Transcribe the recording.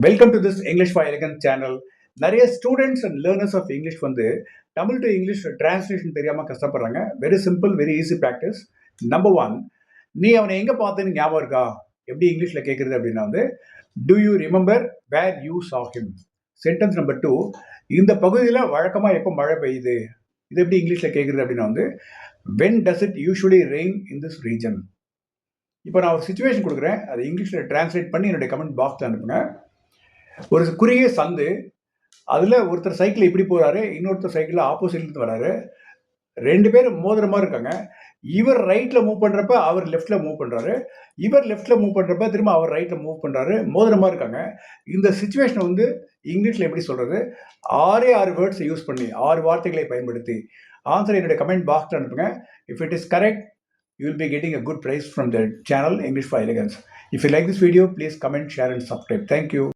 Welcome to this English for Elegance channel. நிறைய students and learners of English வந்து Tamil to English translation தெரியாமல் கஷ்டப்படுறாங்க. Very simple, very easy practice. Number one, நீ அவனை எங்கே பார்த்தேன்னு ஞாபகம் இருக்கா? எப்படி இங்கிலீஷில் கேட்குறது அப்படின்னா வந்து do you remember where you saw him. Sentence number two, இந்த பகுதியில் வழக்கமாக எப்போ மழை பெய்யுது? இது எப்படி இங்கிலீஷில் கேட்குறது அப்படின்னா வந்து when does it usually rain in this region. இப்போ நான் ஒரு சுச்சுவேஷன் கொடுக்குறேன், அதை இங்கிலீஷில் டிரான்ஸ்லேட் பண்ணி என்னுடைய கமெண்ட் பாக்ஸில் அனுப்புங்க. ஒரு குறுகிய சந்து, அதில் ஒருத்தர் சைக்கிள் இப்படி போகிறாரு, இன்னொருத்தர் சைக்கிளில் ஆப்போசிட்லேருந்து வராரு. ரெண்டு பேரும் மோதுற மாதிரி இருக்காங்க. இவர் ரைட்டில் மூவ் பண்ணுறப்ப அவர் லெஃப்ட்டில் மூவ் பண்ணுறாரு, இவர் லெஃப்ட்டில் மூவ் பண்ணுறப்ப திரும்ப அவர் ரைட்டில் மூவ் பண்ணுறாரு. மோதுற மாதிரி இருக்காங்க. இந்த சுச்சுவேஷனை வந்து இங்கிலீஷில் எப்படி சொல்கிறது? 6 வேர்ட்ஸை யூஸ் பண்ணி 6 வார்த்தைகளை பயன்படுத்தி ஆன்சர் என்னுடைய கமெண்ட் பாக்ஸில் அனுப்புங்க. If it is correct, you will be getting a good prize from the channel English for Elegance. If you like this video, please comment, share and subscribe. Thank you.